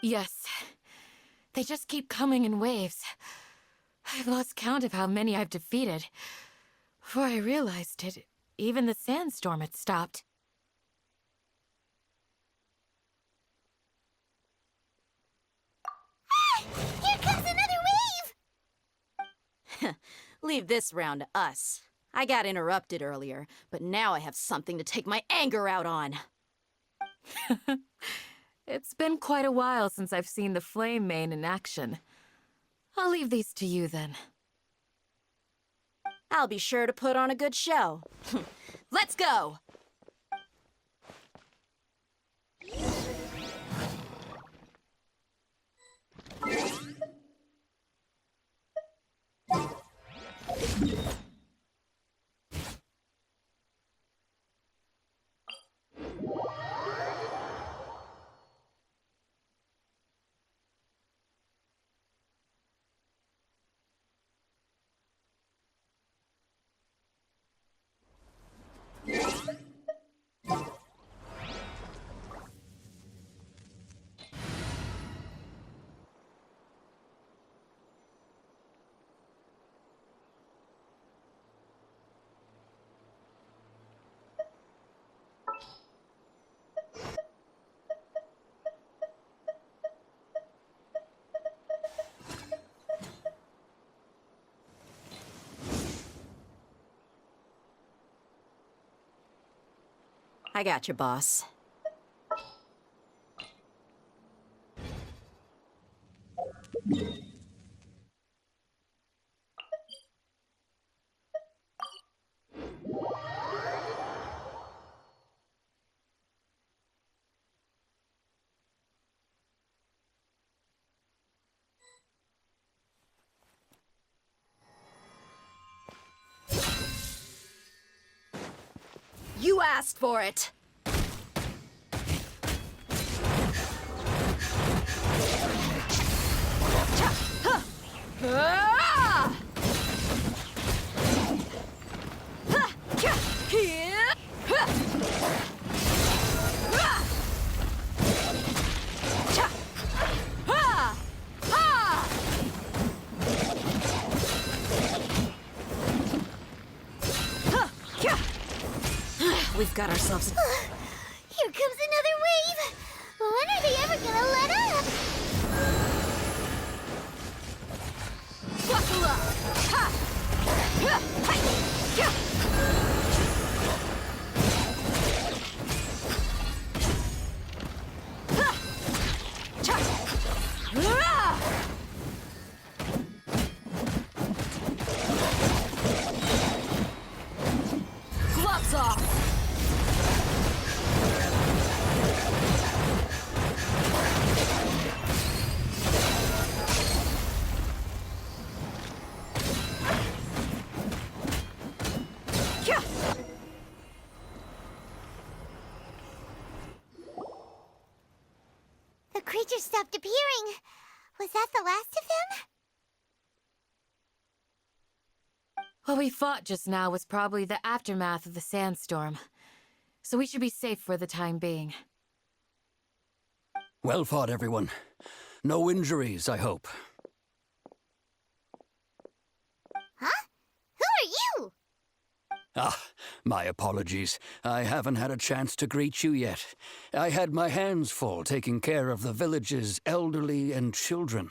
Yes. They just keep coming in waves. I've lost count of how many I've defeated. Before I realized it, even the sandstorm had stopped. Ah! Here comes another wave! Leave this round to us. I got interrupted earlier, but now I have something to take my anger out on. It's been quite a while since I've seen the Flame Mane in action. I'll leave these to you then. I'll be sure to put on a good show. Let's go! I got you, boss. You asked for it! We've got ourselves... Here comes another wave! When are they ever gonna let up? Buckle up! Ha! Ha! Hi! Ya! Ha! Cha! Ah! Gloves off! The creature stopped appearing. Was that the last of them? What we fought just now was probably the aftermath of the sandstorm. So we should be safe for the time being. Well fought, everyone. No injuries, I hope. Huh? Who are you? Ah, my apologies. I haven't had a chance to greet you yet. I had my hands full taking care of the village's elderly and children.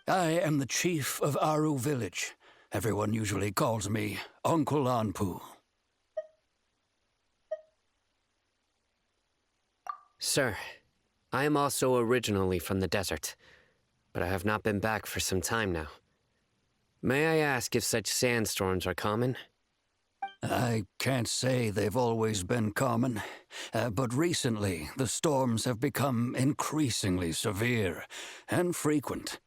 I am the chief of Aru village. Everyone usually calls me Uncle Anpu. Sir, I am also originally from the desert, but I have not been back for some time now. May I ask if such sandstorms are common? I can't say they've always been common, but recently the storms have become increasingly severe and frequent.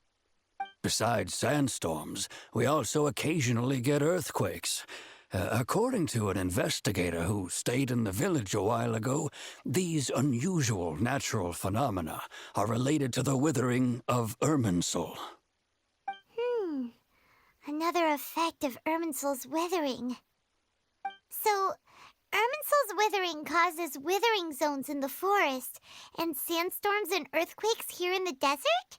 Besides sandstorms, we also occasionally get earthquakes. According to an investigator who stayed in the village a while ago, these unusual natural phenomena are related to the withering of Irminsul. Another effect of Irminsul's withering. So, Irminsul's withering causes withering zones in the forest, and sandstorms and earthquakes here in the desert?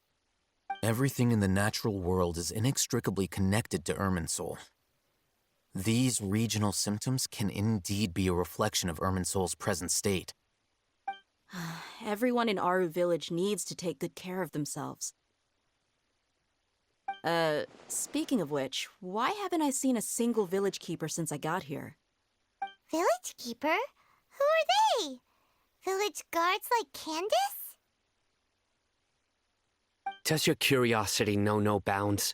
Everything in the natural world is inextricably connected to Irminsul. These regional symptoms can indeed be a reflection of Irminsul's present state. Everyone in Aru Village needs to take good care of themselves. Speaking of which, why haven't I seen a single village keeper since I got here? Village keeper? Who are they? Village guards like Candace? Does your curiosity know no bounds?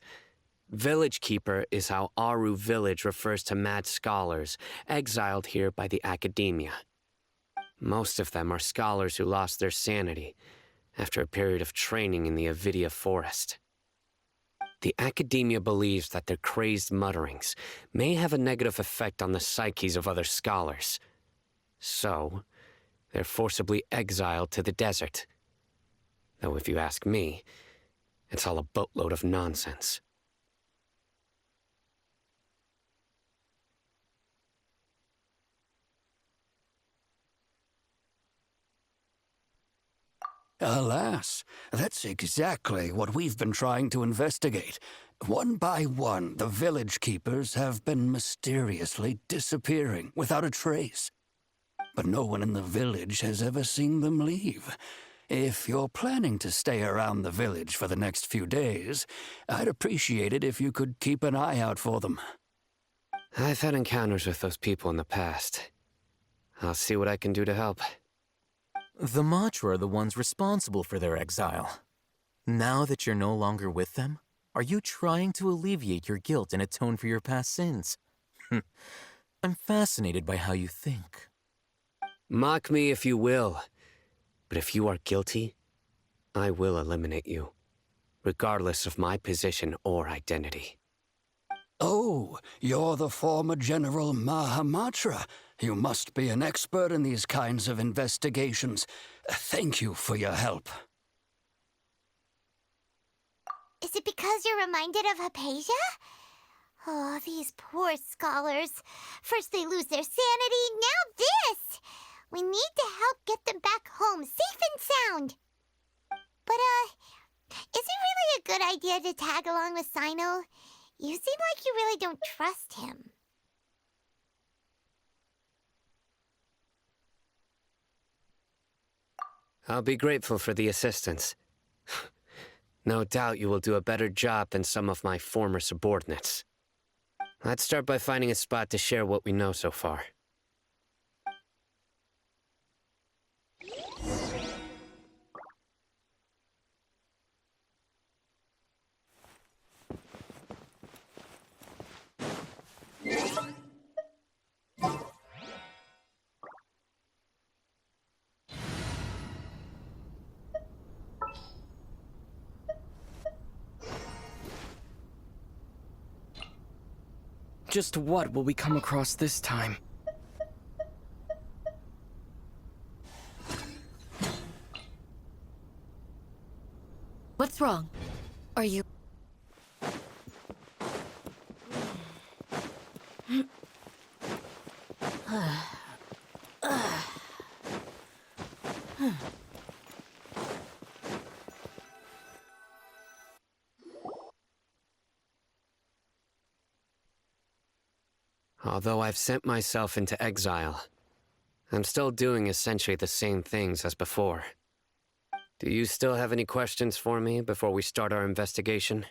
Village Keeper is how Aru Village refers to mad scholars exiled here by the academia. Most of them are scholars who lost their sanity after a period of training in the Avidia forest. The academia believes that their crazed mutterings may have a negative effect on the psyches of other scholars. So, they're forcibly exiled to the desert. Though if you ask me, it's all a boatload of nonsense. Alas, that's exactly what we've been trying to investigate. One by one, the village keepers have been mysteriously disappearing without a trace. But no one in the village has ever seen them leave. If you're planning to stay around the village for the next few days, I'd appreciate it if you could keep an eye out for them. I've had encounters with those people in the past. I'll see what I can do to help. The Matra are the ones responsible for their exile. Now that you're no longer with them, are you trying to alleviate your guilt and atone for your past sins? I'm fascinated by how you think. Mock me if you will, but if you are guilty, I will eliminate you, regardless of my position or identity. Oh, you're the former General Mahamatra. You must be an expert in these kinds of investigations. Thank you for your help. Is it because you're reminded of Hypatia? Oh, these poor scholars. First they lose their sanity, now this! We need to help get them back home, safe and sound. But, is it really a good idea to tag along with Sino? You seem like you really don't trust him. I'll be grateful for the assistance. No doubt you will do a better job than some of my former subordinates. Let's start by finding a spot to share what we know so far. Just what will we come across this time? What's wrong? Are you... Although I've sent myself into exile, I'm still doing essentially the same things as before. Do you still have any questions for me before we start our investigation?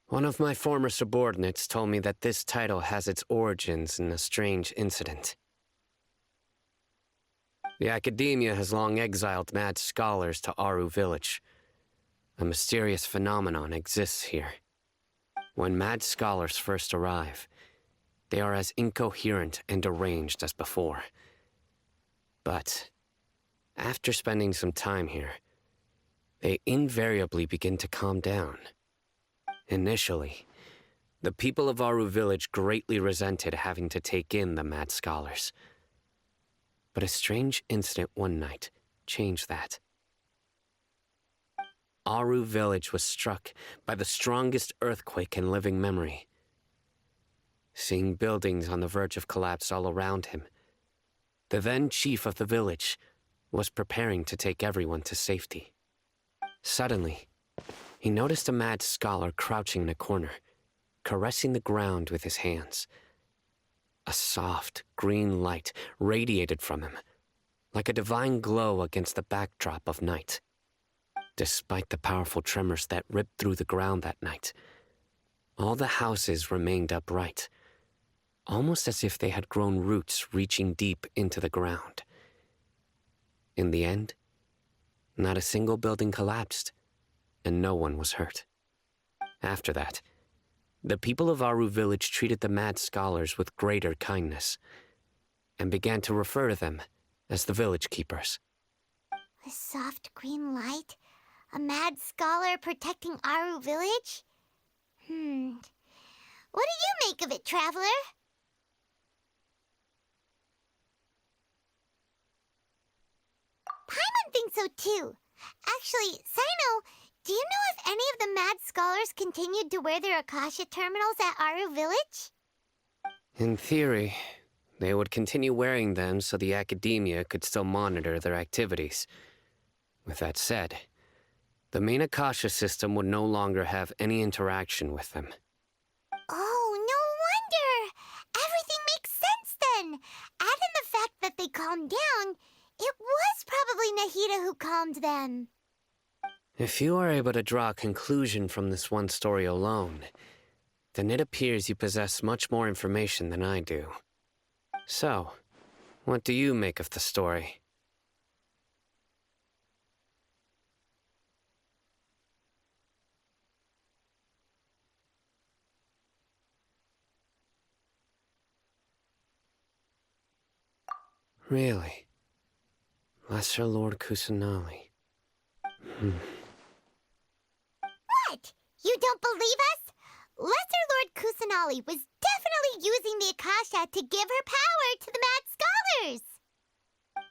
One of my former subordinates told me that this title has its origins in a strange incident. The academia has long exiled mad scholars to Aru Village. A mysterious phenomenon exists here. When mad scholars first arrive, they are as incoherent and deranged as before. But after spending some time here, they invariably begin to calm down. Initially, the people of Aru Village greatly resented having to take in the mad scholars. But a strange incident one night changed that. Aru village was struck by the strongest earthquake in living memory. Seeing buildings on the verge of collapse all around him, the then chief of the village was preparing to take everyone to safety. Suddenly, he noticed a mad scholar crouching in a corner, caressing the ground with his hands. A soft, green light radiated from him, like a divine glow against the backdrop of night. Despite the powerful tremors that ripped through the ground that night, all the houses remained upright, almost as if they had grown roots reaching deep into the ground. In the end, not a single building collapsed, and no one was hurt. After that, the people of Aru village treated the mad scholars with greater kindness, and began to refer to them as the village keepers. A soft green light? A mad scholar protecting Aru village? What do you make of it, traveler? Paimon thinks so too. Actually, Sino, do you know if any of the mad scholars continued to wear their Akasha terminals at Aru village? In theory, they would continue wearing them so the academia could still monitor their activities. With that said, the main Akasha system would no longer have any interaction with them. Oh, no wonder! Everything makes sense then! Add in the fact that they calmed down, it was probably Nahida who calmed them. If you are able to draw a conclusion from this one story alone, then it appears you possess much more information than I do. So, what do you make of the story? Really? Lesser Lord Kusanali. What? You don't believe us? Lesser Lord Kusanali was definitely using the Akasha to give her power to the mad scholars!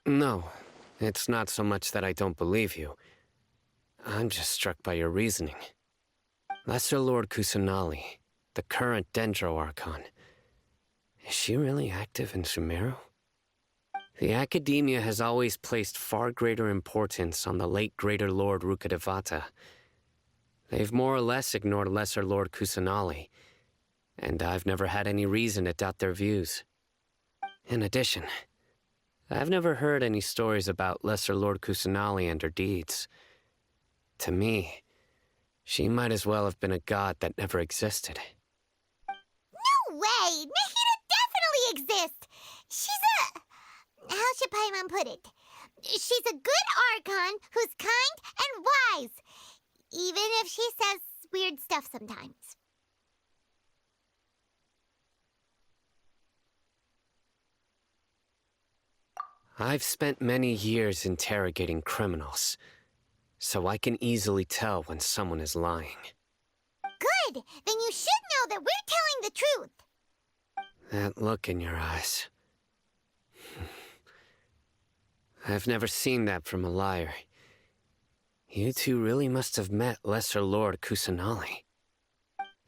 No, it's not so much that I don't believe you. I'm just struck by your reasoning. Lesser Lord Kusanali, the current Dendro Archon, is she really active in Sumeru? The Academia has always placed far greater importance on the late Greater Lord Rukkhadevata. They've more or less ignored Lesser Lord Kusanali, and I've never had any reason to doubt their views. In addition, I've never heard any stories about Lesser Lord Kusanali and her deeds. To me, she might as well have been a god that never existed. No way! Nahida definitely exists! She's a... How should Paimon put it? She's a good Archon who's kind and wise, even if she says weird stuff sometimes. I've spent many years interrogating criminals, so I can easily tell when someone is lying. Good! Then you should know that we're telling the truth! That look in your eyes. I've never seen that from a liar. You two really must have met Lesser Lord Kusanali.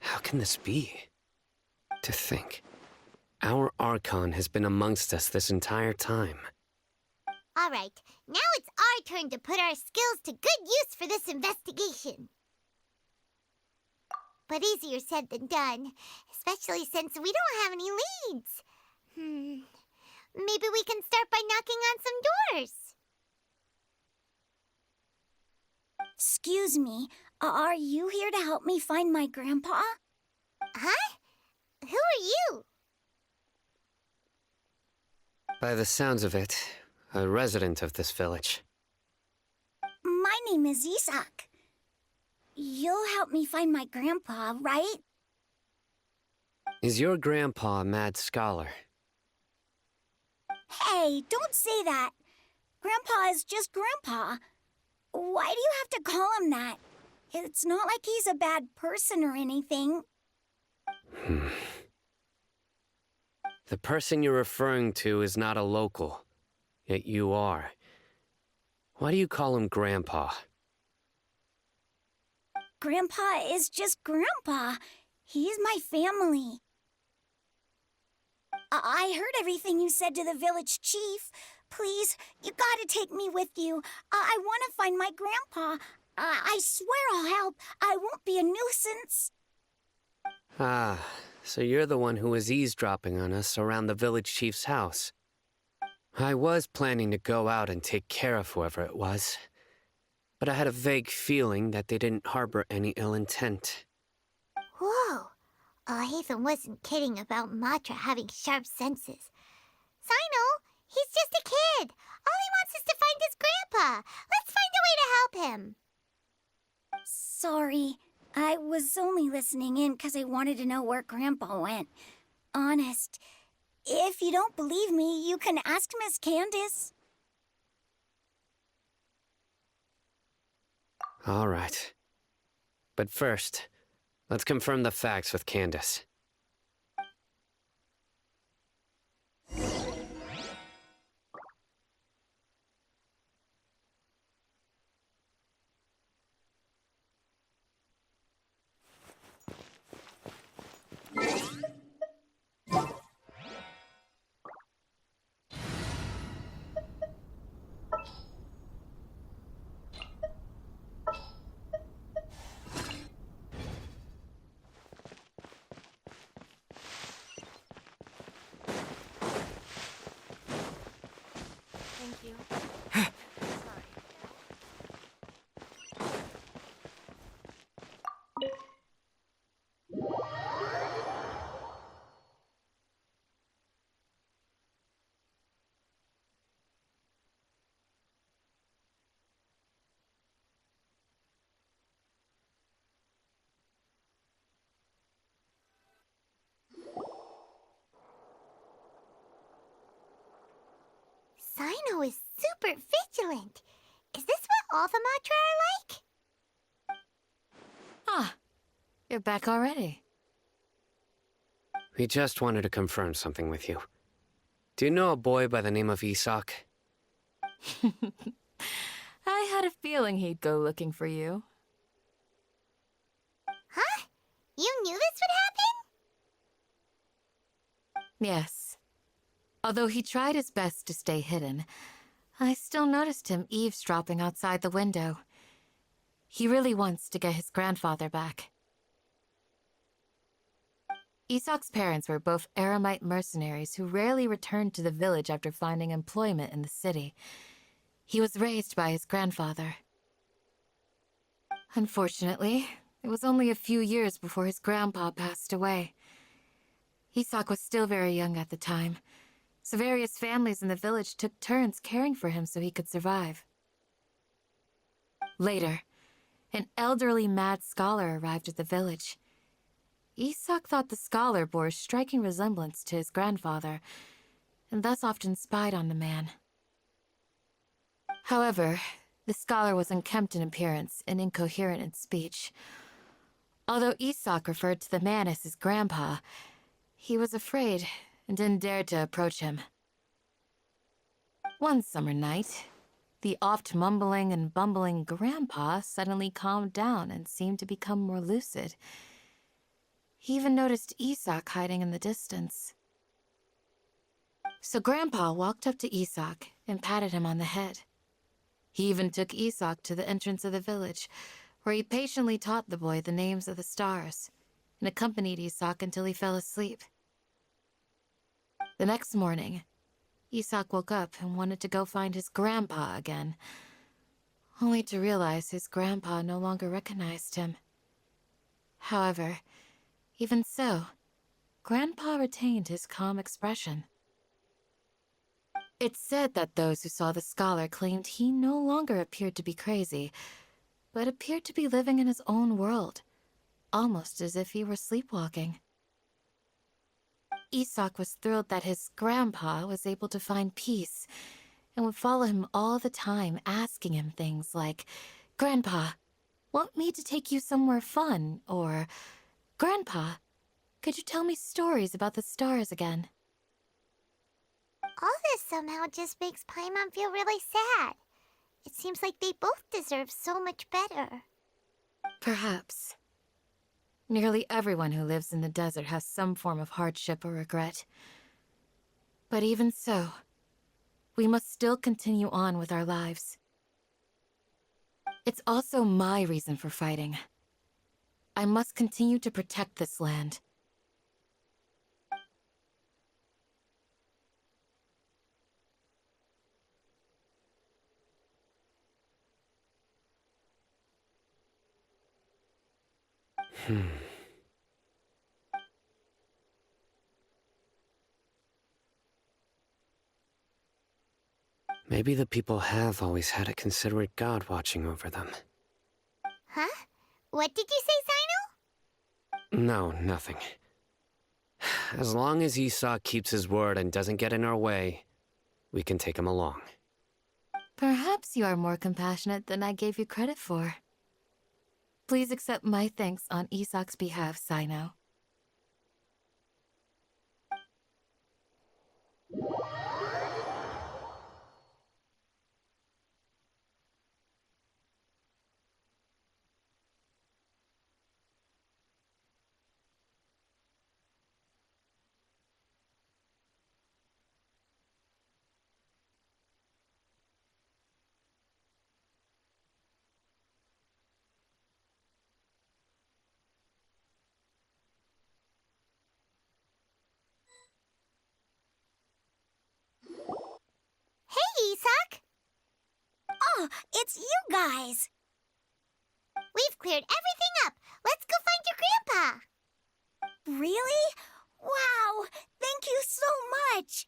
How can this be? To think, our Archon has been amongst us this entire time. Alright, now it's our turn to put our skills to good use for this investigation. But easier said than done, especially since we don't have any leads. Maybe we can start by knocking on some doors. Excuse me, are you here to help me find my grandpa? Huh? Who are you? By the sounds of it, a resident of this village. My name is Isak. You'll help me find my grandpa, right? Is your grandpa a mad scholar? Hey, don't say that. Grandpa is just Grandpa. Why do you have to call him that? It's not like he's a bad person or anything. The person you're referring to is not a local, yet you are. Why do you call him Grandpa? Grandpa is just Grandpa. He's my family. I heard everything you said to the village chief. Please, you gotta take me with you. I want to find my grandpa. I swear I'll help. I won't be a nuisance. Ah, so you're the one who was eavesdropping on us around the village chief's house. I was planning to go out and take care of whoever it was, but I had a vague feeling that they didn't harbor any ill intent. Whoa. Ethan wasn't kidding about Matra having sharp senses. Sino, he's just a kid. All he wants is to find his grandpa. Let's find a way to help him. Sorry. I was only listening in because I wanted to know where Grandpa went. Honest. If you don't believe me, you can ask Miss Candace. All right. But first, let's confirm the facts with Candace. Thank you. Sino is super vigilant. Is this what all the Matra are like? Ah, you're back already. We just wanted to confirm something with you. Do you know a boy by the name of Isak? I had a feeling he'd go looking for you. Huh? You knew this would happen? Yes. Although he tried his best to stay hidden, I still noticed him eavesdropping outside the window. He really wants to get his grandfather back. Isak's parents were both Aramite mercenaries who rarely returned to the village after finding employment in the city. He was raised by his grandfather. Unfortunately, it was only a few years before his grandpa passed away. Isak was still very young at the time, so various families in the village took turns caring for him so he could survive. Later, an elderly mad scholar arrived at the village. Isak thought the scholar bore a striking resemblance to his grandfather, and thus often spied on the man. However, the scholar was unkempt in appearance and incoherent in speech. Although Isak referred to the man as his grandpa, he was afraid and didn't dare to approach him. One summer night, the oft mumbling and bumbling grandpa suddenly calmed down and seemed to become more lucid. He even noticed Isak hiding in the distance. So Grandpa walked up to Isak and patted him on the head. He even took Isak to the entrance of the village, where he patiently taught the boy the names of the stars, and accompanied Isak until he fell asleep. The next morning, Isak woke up and wanted to go find his grandpa again, only to realize his grandpa no longer recognized him. However, even so, Grandpa retained his calm expression. It's said that those who saw the scholar claimed he no longer appeared to be crazy, but appeared to be living in his own world, almost as if he were sleepwalking. Isak was thrilled that his grandpa was able to find peace, and would follow him all the time, asking him things like, "Grandpa, want me to take you somewhere fun?" or, "Grandpa, could you tell me stories about the stars again?" All this somehow just makes Paimon feel really sad. It seems like they both deserve so much better. Perhaps. Nearly everyone who lives in the desert has some form of hardship or regret. But even so, we must still continue on with our lives. It's also my reason for fighting. I must continue to protect this land. Maybe the people have always had a considerate god watching over them. Huh? What did you say, Sino? No, nothing. As long as Esau keeps his word and doesn't get in our way, we can take him along. Perhaps you are more compassionate than I gave you credit for. Please accept my thanks on Isak's behalf, Sino. Hey, Isak! Oh, it's you guys! We've cleared everything up. Let's go find your grandpa. Really? Wow! Thank you so much!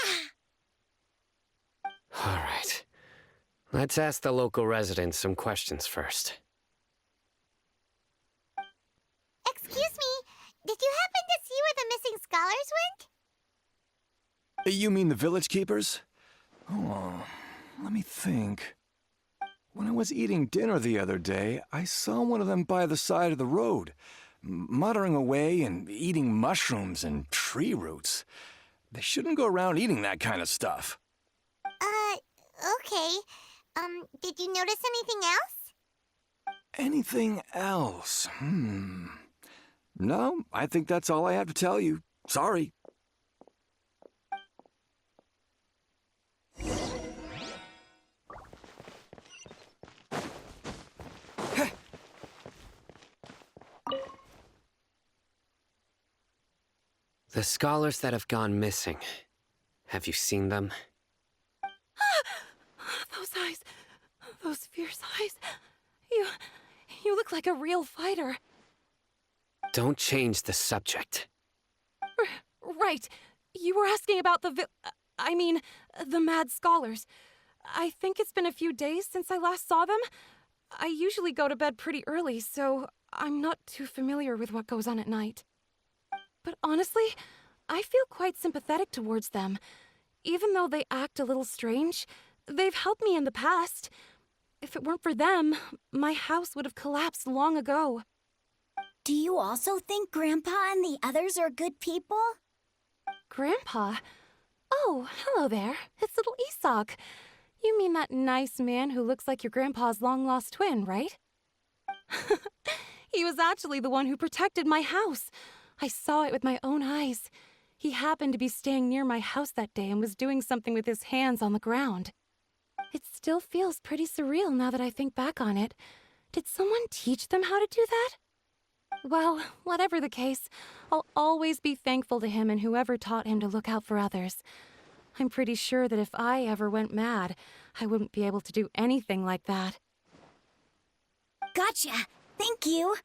Yeah! All right. Let's ask the local residents some questions first. Excuse me, did you happen to see where the missing scholars went? You mean the village keepers? Oh, let me think. When I was eating dinner the other day, I saw one of them by the side of the road, muttering away and eating mushrooms and tree roots. They shouldn't go around eating that kind of stuff. Okay. Did you notice anything else? Anything else? No, I think that's all I have to tell you. Sorry. The scholars that have gone missing. Have you seen them? Those eyes. Those fierce eyes. You look like a real fighter. Don't change the subject. Right. You were asking about the the mad scholars. I think it's been a few days since I last saw them. I usually go to bed pretty early, so I'm not too familiar with what goes on at night. But honestly, I feel quite sympathetic towards them. Even though they act a little strange, they've helped me in the past. If it weren't for them, my house would have collapsed long ago. Do you also think Grandpa and the others are good people? Grandpa? Oh, hello there. It's little Isak. You mean that nice man who looks like your grandpa's long-lost twin, right? He was actually the one who protected my house. I saw it with my own eyes. He happened to be staying near my house that day and was doing something with his hands on the ground. It still feels pretty surreal now that I think back on it. Did someone teach them how to do that? Well, whatever the case, I'll always be thankful to him and whoever taught him to look out for others. I'm pretty sure that if I ever went mad, I wouldn't be able to do anything like that. Gotcha! Thank you!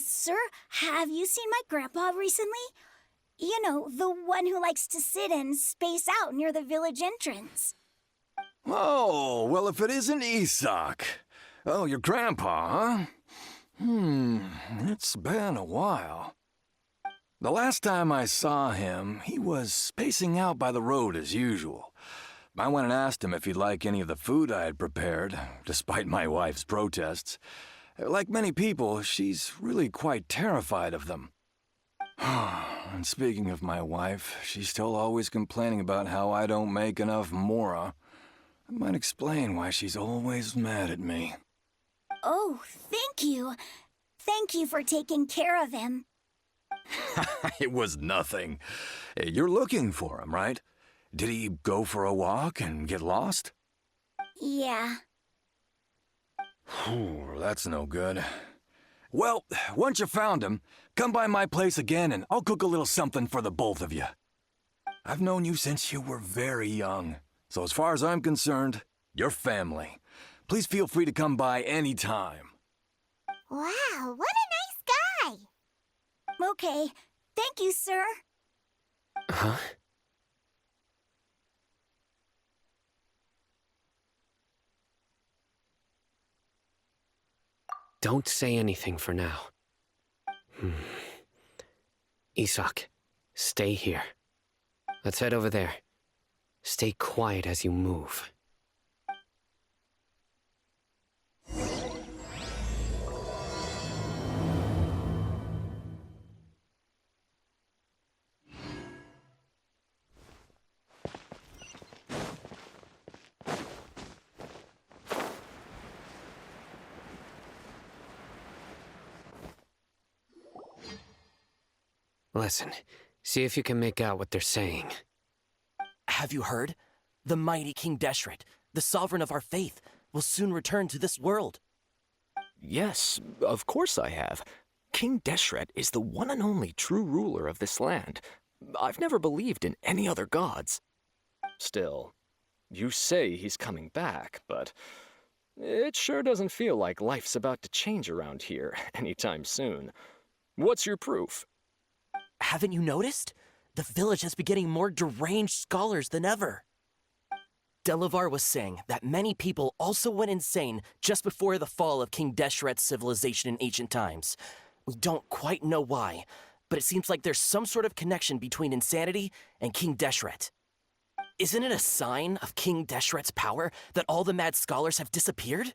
Sir, have you seen my grandpa recently? You know, the one who likes to sit and space out near the village entrance. Oh, well, if it isn't Isak. Oh, your grandpa, huh? It's been a while. The last time I saw him, he was spacing out by the road as usual. I went and asked him if he'd like any of the food I had prepared, despite my wife's protests. Like many people, she's really quite terrified of them. And speaking of my wife, she's still always complaining about how I don't make enough mora. That might explain why she's always mad at me. Oh, thank you. Thank you for taking care of him. It was nothing. You're looking for him, right? Did he go for a walk and get lost? Yeah. That's no good. Well, once you found him, come by my place again and I'll cook a little something for the both of you. I've known you since you were very young, so as far as I'm concerned, you're family. Please feel free to come by any time. Wow, what a nice guy! Okay. Thank you, sir. Huh? Don't say anything for now. Isak, stay here. Let's head over there. Stay quiet as you move. Listen, see if you can make out what they're saying. Have you heard? The mighty King Deshret, the sovereign of our faith, will soon return to this world. Yes, of course I have. King Deshret is the one and only true ruler of this land. I've never believed in any other gods. Still, you say he's coming back, but it sure doesn't feel like life's about to change around here anytime soon. What's your proof? Haven't you noticed? The village has been getting more deranged scholars than ever. Delavar was saying that many people also went insane just before the fall of King Deshret's civilization in ancient times. We don't quite know why, but it seems like there's some sort of connection between insanity and King Deshret. Isn't it a sign of King Deshret's power that all the mad scholars have disappeared?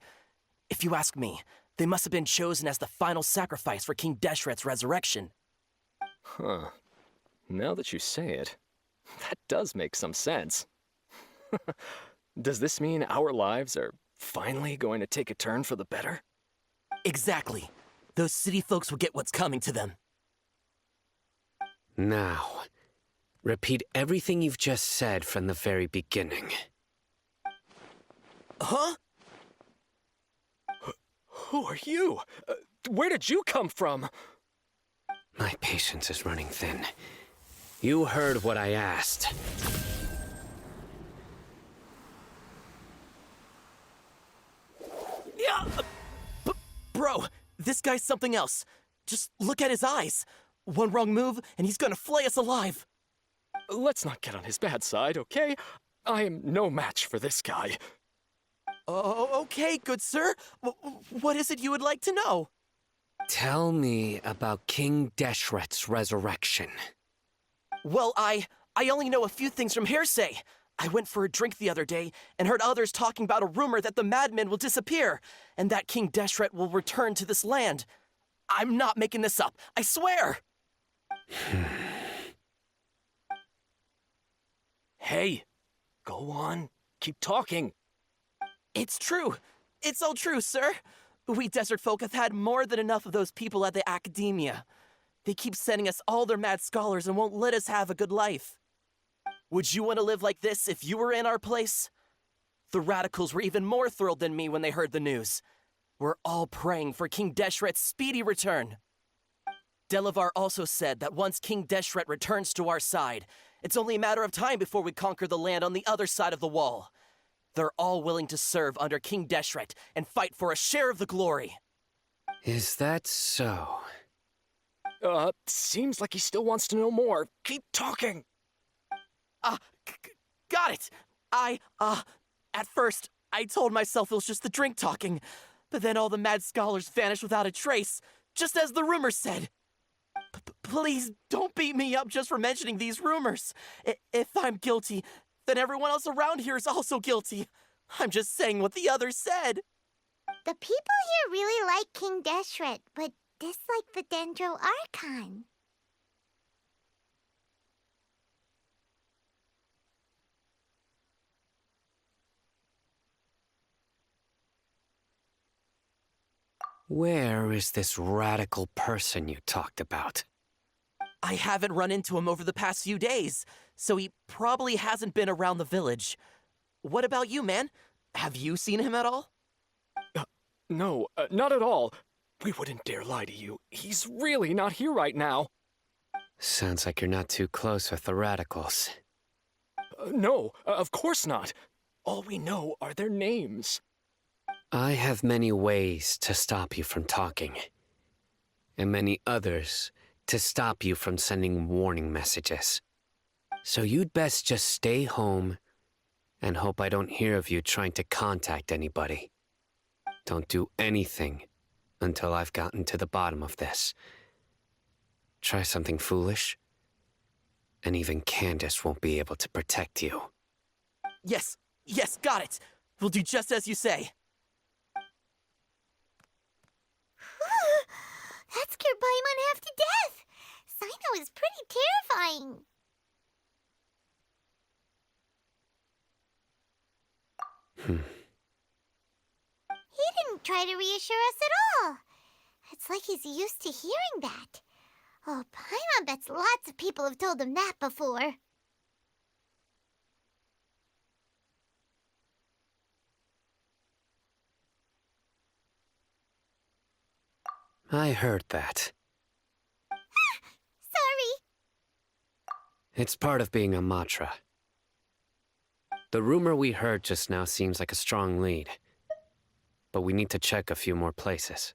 If you ask me, they must have been chosen as the final sacrifice for King Deshret's resurrection. Huh. Now that you say it, that does make some sense. Does this mean our lives are finally going to take a turn for the better? Exactly. Those city folks will get what's coming to them. Now, repeat everything you've just said from the very beginning. Huh? Who are you? Where did you come from? My patience is running thin. You heard what I asked. Yeah, bro, this guy's something else. Just look at his eyes. One wrong move, and he's gonna flay us alive. Let's not get on his bad side, okay? I am no match for this guy. Oh, okay, good sir. What is it you would like to know? Tell me about King Deshret's resurrection. Well, I only know a few things from hearsay. I went for a drink the other day and heard others talking about a rumor that the madmen will disappear and that King Deshret will return to this land. I'm not making this up, I swear! Hey, go on. Keep talking. It's true. It's all true, sir. We desert folk have had more than enough of those people at the academia. They keep sending us all their mad scholars and won't let us have a good life. Would you want to live like this if you were in our place? The radicals were even more thrilled than me when they heard the news. We're all praying for King Deshret's speedy return. Delavar also said that once King Deshret returns to our side, it's only a matter of time before we conquer the land on the other side of the wall. They're all willing to serve under King Deshret and fight for a share of the glory. Is that so? Seems like he still wants to know more. Keep talking. Got it. At first, I told myself it was just the drink talking. But then all the mad scholars vanished without a trace, just as the rumors said. Please don't beat me up just for mentioning these rumors. If I'm guilty, then everyone else around here is also guilty. I'm just saying what the others said. The people here really like King Deshret, but dislike the Dendro Archon. Where is this radical person you talked about? I haven't run into him over the past few days, so he probably hasn't been around the village. What about you, man? Have you seen him at all? No, not at all. We wouldn't dare lie to you. He's really not here right now. Sounds like you're not too close with the radicals. No, of course not. All we know are their names. I have many ways to stop you from talking, and many others to stop you from sending warning messages. So you'd best just stay home and hope I don't hear of you trying to contact anybody. Don't do anything until I've gotten to the bottom of this. Try something foolish, and even Candace won't be able to protect you. Yes, got it. We'll do just as you say. That scared Paimon half to death. Sino is pretty terrifying. He didn't try to reassure us at all. It's like he's used to hearing that. Oh, Paimon bets lots of people have told him that before. I heard that. Sorry. It's part of being a Matra. The rumor we heard just now seems like a strong lead, but we need to check a few more places.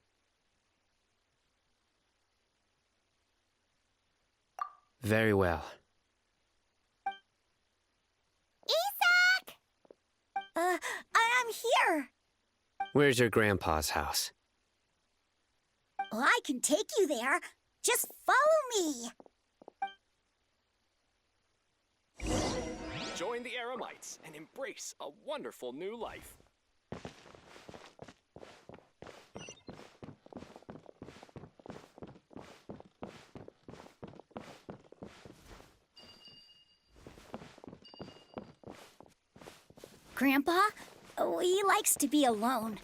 Very well. Isak! I'm here. Where's your grandpa's house? Well, I can take you there. Just follow me. Join the Eremites and embrace a wonderful new life. Grandpa? Oh, he likes to be alone.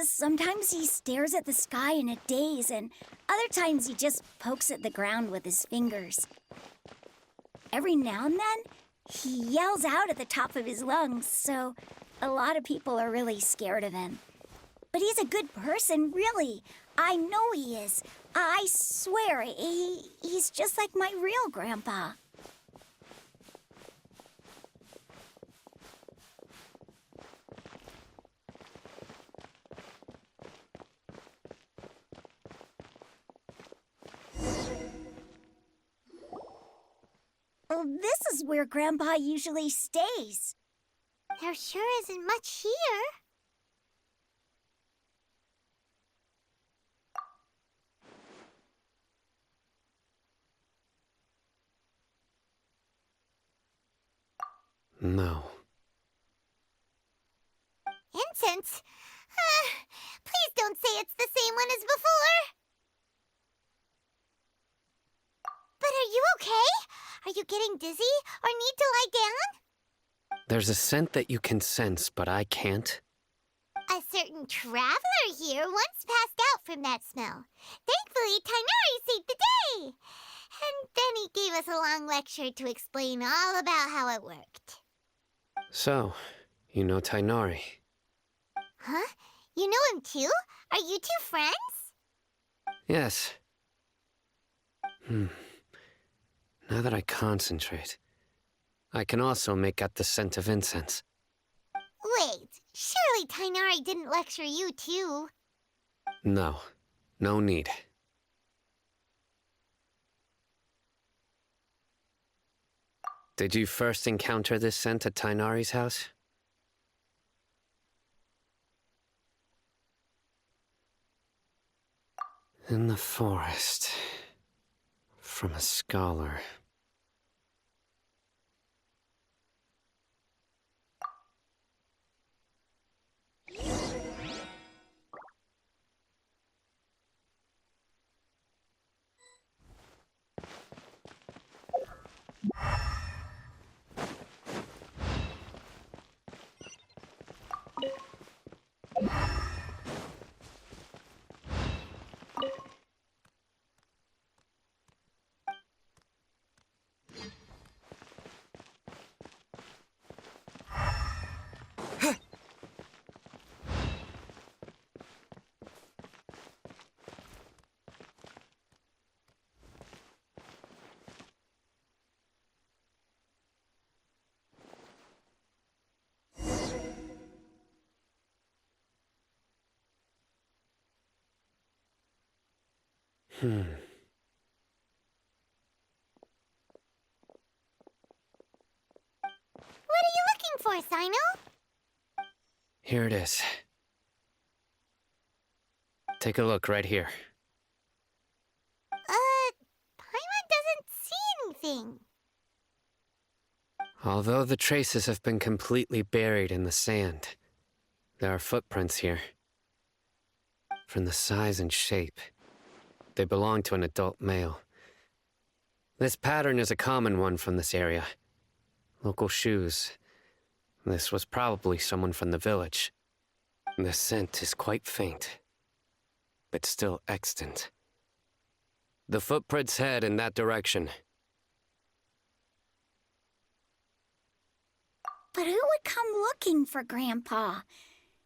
Sometimes he stares at the sky in a daze, and other times he just pokes at the ground with his fingers. Every now and then, he yells out at the top of his lungs, so a lot of people are really scared of him. But he's a good person, really. I know he is. I swear, he's just like my real grandpa. Well, this is where Grandpa usually stays. There sure isn't much here. No. Incense? Please don't say it's the same one as before. But are you okay? Are you getting dizzy or need to lie down? There's a scent that you can sense, but I can't. A certain traveler here once passed out from that smell. Thankfully, Tainari saved the day. And then he gave us a long lecture to explain all about how it worked. So, you know Tainari. Huh? You know him too? Are you two friends? Yes. Now that I concentrate, I can also make out the scent of incense. Wait, surely Tainari didn't lecture you too. No, no need. Did you first encounter this scent at Tainari's house? In the forest. From a scholar. What are you looking for, Sino? Here it is. Take a look right here. Paimon doesn't see anything. Although the traces have been completely buried in the sand, there are footprints here. From the size and shape, they belong to an adult male. This pattern is a common one from this area. Local shoes. This was probably someone from the village. The scent is quite faint, but still extant. The footprints head in that direction. But who would come looking for Grandpa?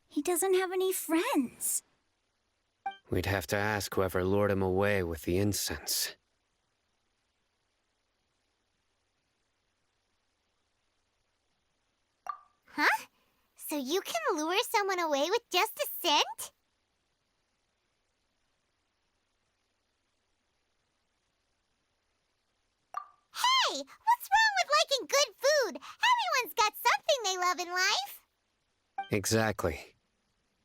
He doesn't have any friends. We'd have to ask whoever lured him away with the incense. Huh? So you can lure someone away with just a scent? Hey! What's wrong with liking good food? Everyone's got something they love in life. Exactly.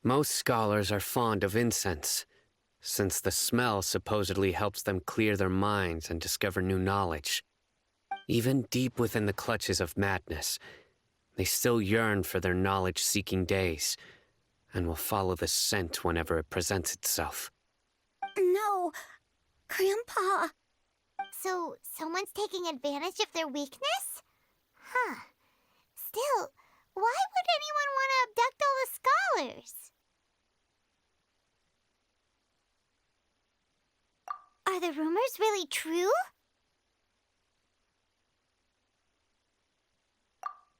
Most scholars are fond of incense, since the smell supposedly helps them clear their minds and discover new knowledge. Even deep within the clutches of madness, they still yearn for their knowledge-seeking days, and will follow the scent whenever it presents itself. No, Grandpa. So, someone's taking advantage of their weakness? Huh. Still, why would anyone want to abduct all the scholars? Are the rumors really true?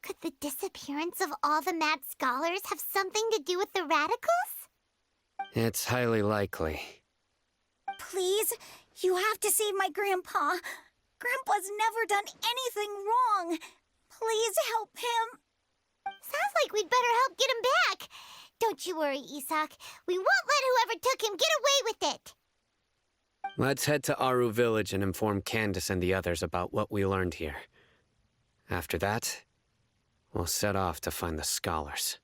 Could the disappearance of all the mad scholars have something to do with the radicals? It's highly likely. Please, you have to save my Grandpa. Grandpa's never done anything wrong. Please help him. Sounds like we'd better help get him back. Don't you worry, Isak. We won't let whoever took him get away with it. Let's head to Aru Village and inform Candace and the others about what we learned here. After that, we'll set off to find the scholars.